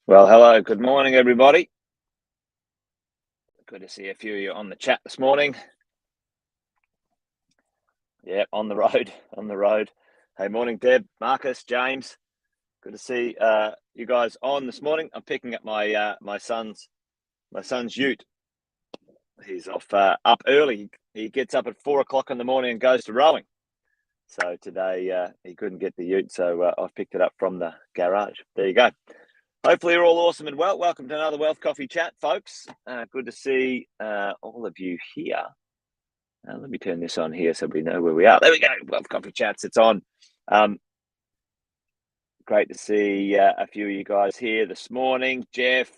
Well, hello, good morning, everybody. Good to see a few of you on the chat this morning. Yeah, on the road. Hey, morning, Deb, Marcus, James. Good to see you guys on this morning. I'm picking up my my son's ute. He's off up early. He gets up at 4 o'clock in the morning and goes to rowing. So today he couldn't get the ute, so I've picked it up from the garage. There you go. Hopefully you're all awesome and well. Welcome to another Wealth Coffee Chat, folks. Good to see all of you here. Let me turn this on here so we know where we are. There we go. Wealth Coffee Chats, it's on. Great to see a few of you guys here this morning. Jeff,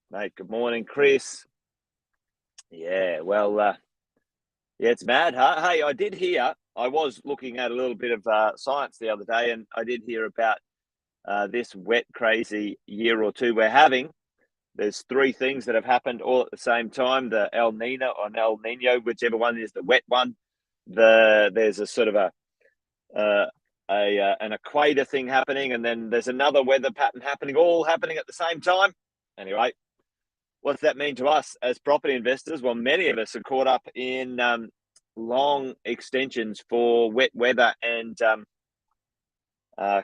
mate, good morning. Chris. Yeah, well, yeah, it's mad, huh? Hey, I did hear, I was looking at a little bit of science the other day, and I did hear about this wet, crazy year or two we're having. There's three things that have happened all at the same time: the El Nino or El Nino, whichever one is the wet one. There's a sort of an equator thing happening, and then there's another weather pattern happening, all happening at the same time. Anyway, what's that mean to us as property investors? Well, many of us are caught up in long extensions for wet weather and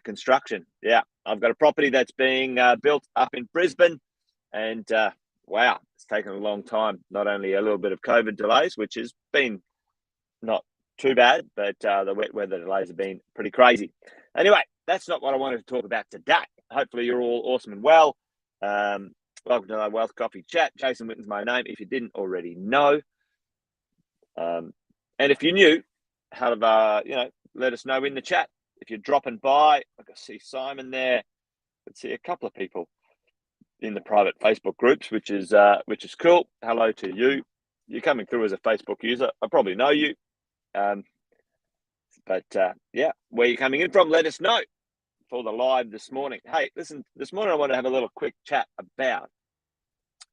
construction. Yeah, I've got a property that's being built up in Brisbane, and wow, it's taken a long time. Not only a little bit of COVID delays, which has been not too bad, but the wet weather delays have been pretty crazy. Anyway, that's not what I wanted to talk about today. Hopefully you're all awesome and well. Welcome to our Wealth Coffee Chat. Jason Witten's my name, if you didn't already know. And if you're new, let us know in the chat. If you're dropping by, I can see Simon there. I can see a couple of people in the private Facebook groups, which is cool. Hello to you. You're coming through as a Facebook user. I probably know you. But yeah, where you're coming in from, let us know for the live this morning. Hey, listen, this morning I want to have a little quick chat about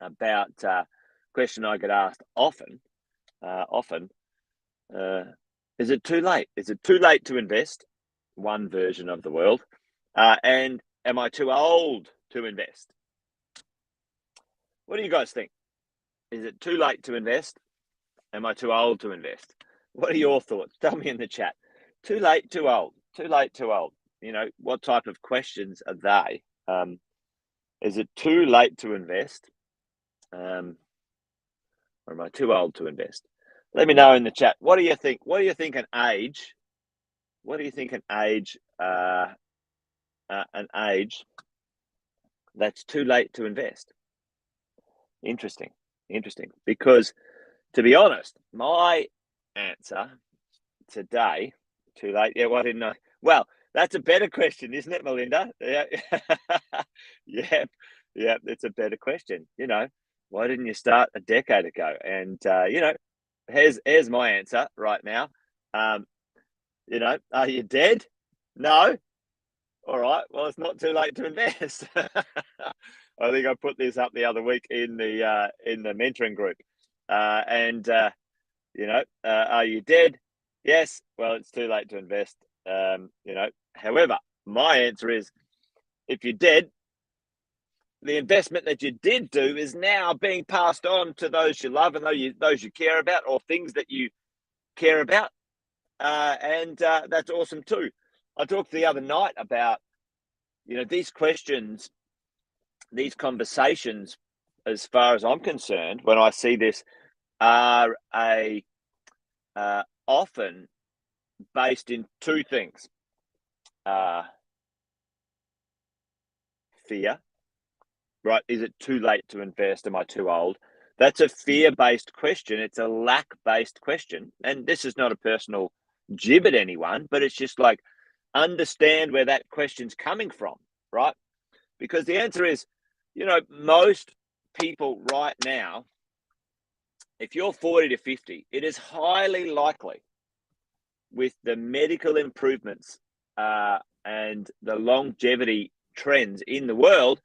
a question I get asked often. Is it too late? Is it too late to invest? One version of the world. And am I too old to invest? What do you guys think? Is it too late to invest? Am I too old to invest? What are your thoughts? Tell me in the chat. Too late, too old. Too late, too old. You know, what type of questions are they? Is it too late to invest? Or am I too old to invest? Let me know in the chat. What do you think? What do you think an age? What do you think an age? An age that's too late to invest? Interesting. Because, to be honest, my answer today, too late. Yeah, why didn't I? Well, that's a better question, isn't it, Melinda? Yeah, yeah, it's a better question. You know, why didn't you start a decade ago? And you know, here's my answer right now. You know, are you dead? No. All right. Well, it's not too late to invest. I think I put this up the other week in the mentoring group, and you know, are you dead? Yes. Well, it's too late to invest. You know, however, my answer is, if you're dead, the investment that you did do is now being passed on to those you love and those you care about, or things that you care about, and that's awesome too. I talked the other night about, you know, these questions, these conversations, as far as I'm concerned, when I see this, are often based in two things: fear. Right? Is it too late to invest? Am I too old? That's a fear-based question. It's a lack-based question, and this is not a personal jib at anyone, but it's just like, understand where that question's coming from, right? Because the answer is, you know, most people right now if you're 40 to 50, it is highly likely with the medical improvements and the longevity trends in the world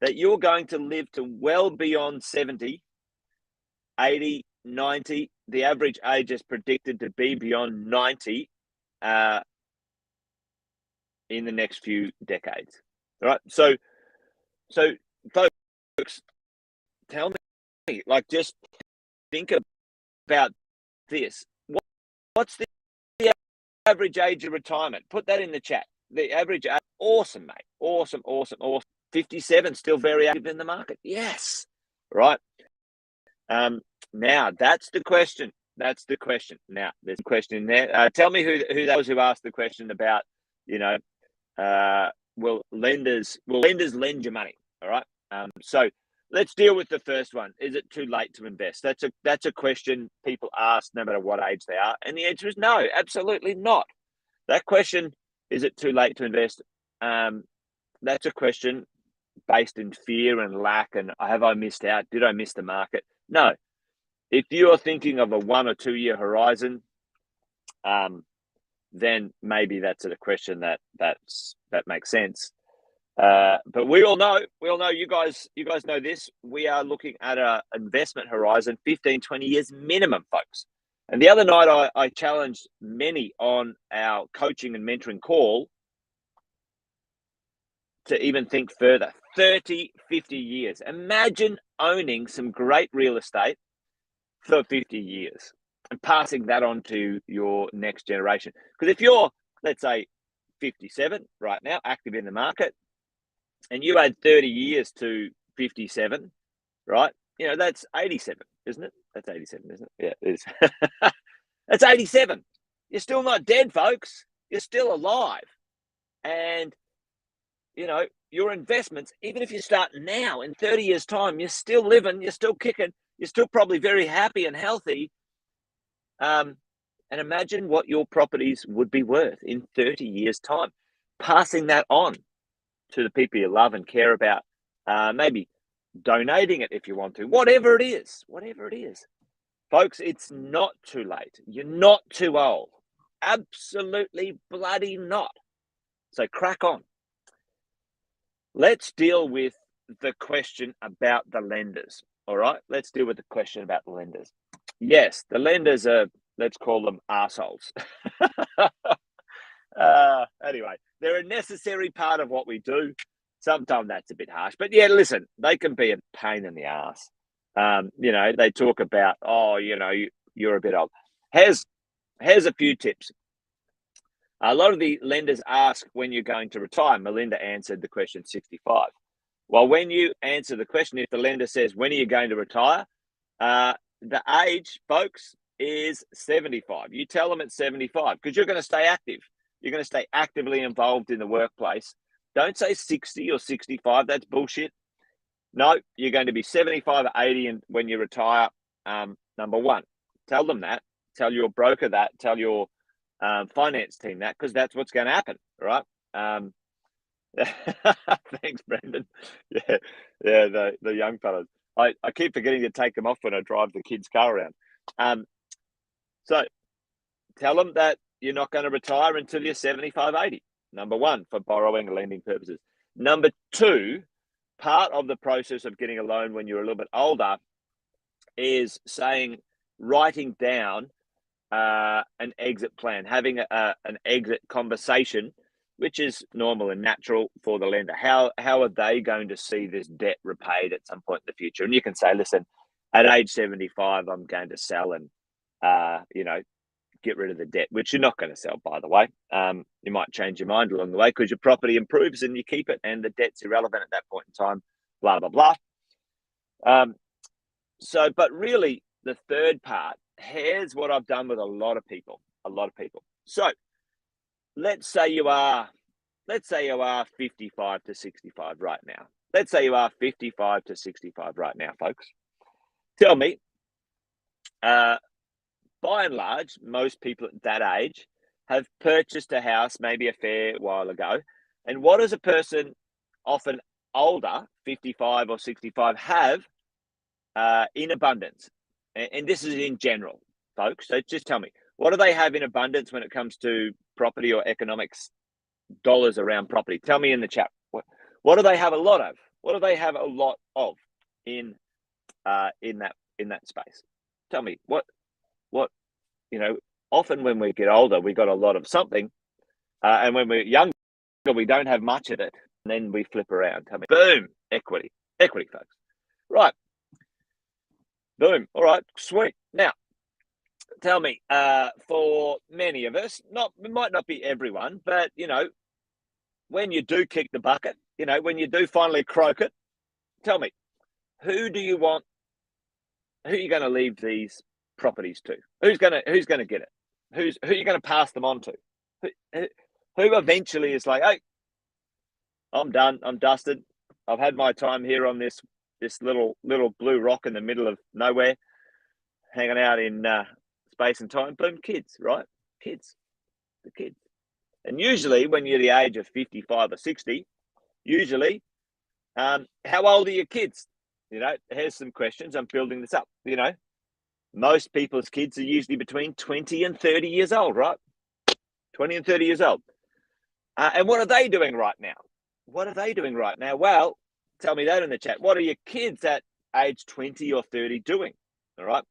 that you're going to live to well beyond 70, 80, 90. The average age is predicted to be beyond 90 in the next few decades. All right. So folks, tell me, like, just think about this. What's the average age of retirement? Put that in the chat. The average age, awesome, mate. Awesome. 57, still very active in the market. Yes. Right. Now that's the question. Now there's a question in there. Tell me who that was who asked the question about, will lenders lend you money? All right. So let's deal with the first one. Is it too late to invest? That's a question people ask no matter what age they are. And the answer is no, absolutely not. That question, is it too late to invest? That's a question based in fear and lack and have I missed out? Did I miss the market? No. If you're thinking of a 1 or 2 year horizon, then maybe that's a question that makes sense. But we all know, you guys know this. We are looking at an investment horizon, 15, 20 years minimum, folks. And the other night, I challenged many on our coaching and mentoring call to even think further, 30, 50 years. Imagine owning some great real estate for 50 years and passing that on to your next generation. Because if you're, let's say, 57 right now, active in the market, and you add 30 years to 57, right? That's 87, isn't it? That's 87, isn't it? Yeah, it is. That's 87. You're still not dead, folks. You're still alive. And, your investments, even if you start now, in 30 years' time, you're still living, you're still kicking, you're still probably very happy and healthy. And imagine what your properties would be worth in 30 years' time. Passing that on to the people you love and care about, maybe donating it if you want to, whatever it is. Folks, it's not too late. You're not too old. Absolutely bloody not. So crack on. Let's deal with the question about the lenders. All right, let's deal with the question about the lenders. Yes, the lenders are, let's call them arseholes. Anyway, they're a necessary part of what we do. Sometimes that's a bit harsh, but yeah, listen, they can be a pain in the ass. They talk about, you're a bit old. Here's a few tips. A lot of the lenders ask when you're going to retire. Melinda answered the question 65. Well, when you answer the question, if the lender says, when are you going to retire? The age, folks, is 75. You tell them it's 75 because you're going to stay active. You're going to stay actively involved in the workplace. Don't say 60 or 65. That's bullshit. No, you're going to be 75 or 80 and when you retire. Number one, tell them that. Tell your broker that. Tell your finance team that, because that's what's going to happen, right? Thanks, Brendan. Yeah, the young fellas. I keep forgetting to take them off when I drive the kids' car around. So tell them that you're not going to retire until you're 75, 80. Number one, for borrowing and lending purposes. Number two, part of the process of getting a loan when you're a little bit older is writing down an exit plan, having an exit conversation, which is normal and natural for the lender. How are they going to see this debt repaid at some point in the future? And you can say, listen, at age 75, I'm going to sell and, get rid of the debt, which you're not going to sell, by the way. You might change your mind along the way because your property improves and you keep it and the debt's irrelevant at that point in time, blah, blah, blah. But really the third part, here's what I've done with a lot of people. So let's say you are 55 to 65 right now. Let's say you are 55 to 65 right now, folks. Tell me, by and large, most people at that age have purchased a house maybe a fair while ago. And what does a person often older, 55 or 65, have in abundance? and this is in general, folks. So just tell me, what do they have in abundance when it comes to property or economics, dollars around property? Tell me in the chat. What do they have a lot of? What do they have a lot of in that space? Tell me what often when we get older, we got a lot of something, and when we're younger, we don't have much of it. And then we flip around. Tell me, boom, equity, folks. Right, boom. All right, sweet. Now, tell me, for many of us, it might not be everyone, but when you do kick the bucket, when you do finally croak it, tell me, who do you want? Who are you going to leave these properties to? Who's going to get it? Who are you going to pass them on to? Who eventually is like, hey, I'm done. I'm dusted. I've had my time here on this little blue rock in the middle of nowhere, hanging out in space and time. Boom, kids, right? The kids. And usually when you're the age of 55 or 60, usually, how old are your kids? Here's some questions. I'm building this up. Most people's kids are usually between 20 and 30 years old, right? 20 and 30 years old. And what are they doing right now? Well, tell me that in the chat. What are your kids at age 20 or 30 doing? All right.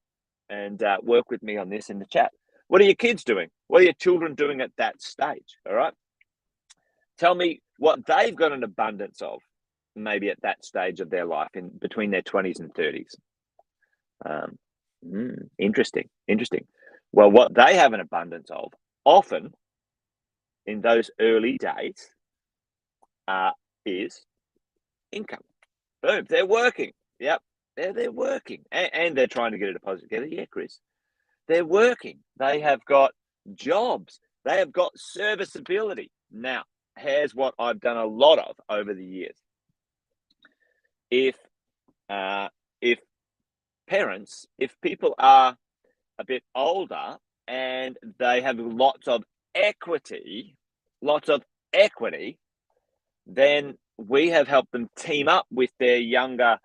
And work with me on this in the chat. What are your kids doing? What are your children doing at that stage? All right. Tell me what they've got an abundance of, maybe at that stage of their life, in between their 20s and 30s. Interesting. Well, what they have an abundance of, often in those early days, is income. Boom, they're working. Yep, they're working, and they're trying to get a deposit together. Yeah, Chris, they're working. They have got jobs. They have got serviceability. Now, here's what I've done a lot of over the years. If people are a bit older and they have lots of equity, then we have helped them team up with their younger,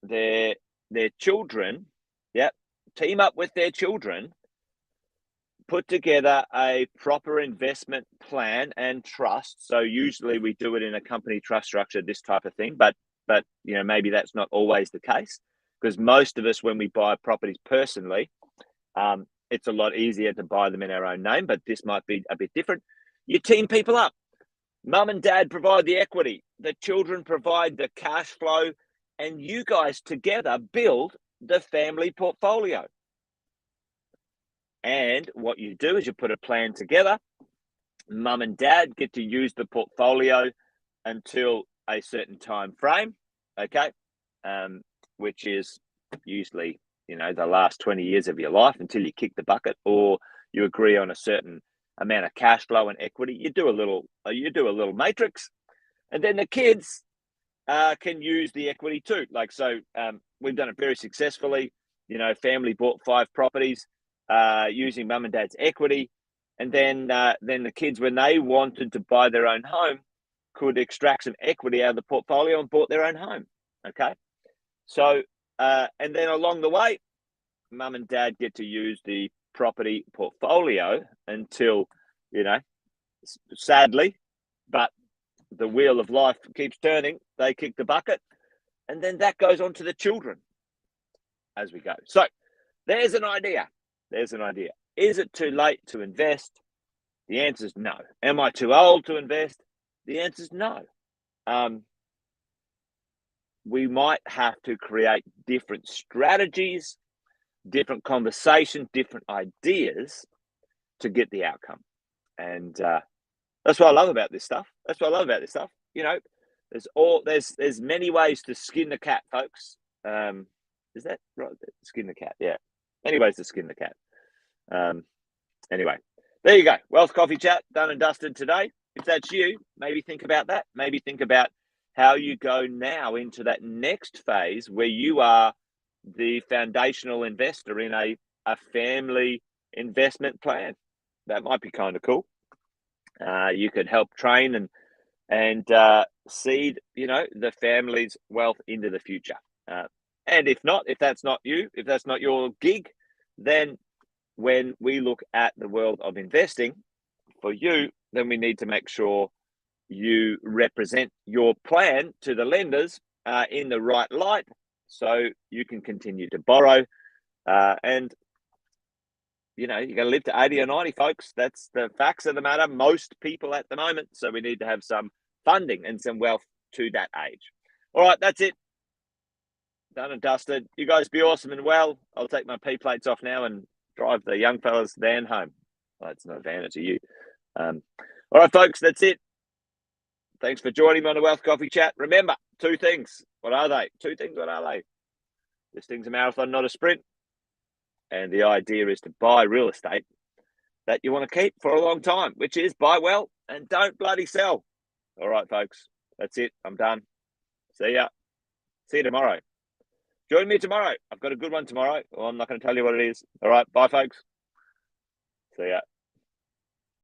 their children. Yep, team up with their children, put together a proper investment plan and trust. So usually we do it in a company trust structure, this type of thing, but maybe that's not always the case, because most of us, when we buy properties personally, it's a lot easier to buy them in our own name, but this might be a bit different. You team people up. Mum and dad provide the equity, the children provide the cash flow, and you guys together build the family portfolio. And what you do is you put a plan together. Mum and dad get to use the portfolio until a certain time frame, okay, which is usually the last 20 years of your life, until you kick the bucket or you agree on a certain amount of cash flow and equity. You do a little matrix, and then the kids can use the equity too. We've done it very successfully. Family bought 5 properties using mum and dad's equity, and then the kids, when they wanted to buy their own home, could extract some equity out of the portfolio and bought their own home. Okay, so and then along the way, mum and dad get to use the property portfolio until, sadly, but the wheel of life keeps turning. They kick the bucket, and then that goes on to the children as we go. So there's an idea. Is it too late to invest? The answer is no. Am I too old to invest? The answer is no. We might have to create different strategies, different conversations, different ideas to get the outcome. And that's what I love about this stuff. There's many ways to skin the cat, folks. Is that right? Skin the cat, yeah. Many ways to skin the cat. Anyway, there you go. Wealth Coffee Chat, done and dusted today. If that's you, maybe think about that. Maybe think about how you go now into that next phase where you are the foundational investor in a family investment plan. That might be kind of cool. You could help train and seed, the family's wealth into the future. And if not, if that's not you, if that's not your gig, then when we look at the world of investing for you, then we need to make sure you represent your plan to the lenders in the right light so you can continue to borrow. And, you know, you're going to live to 80 or 90, folks. That's the facts of the matter. Most people at the moment. So we need to have some funding and some wealth to that age. All right, that's it. Done and dusted. You guys be awesome and well. I'll take my P plates off now and drive the young fella's van home. Well, it's not a van, it's a ute. All right, folks, that's it. Thanks for joining me on the Wealth Coffee Chat. Remember, two things. What are they? Two things. What are they? This thing's a marathon, not a sprint. And the idea is to buy real estate that you want to keep for a long time, which is buy well and don't bloody sell. All right, folks, that's it. I'm done. See ya. See you tomorrow. Join me tomorrow. I've got a good one tomorrow. Well, I'm not going to tell you what it is. All right, bye, folks. See ya.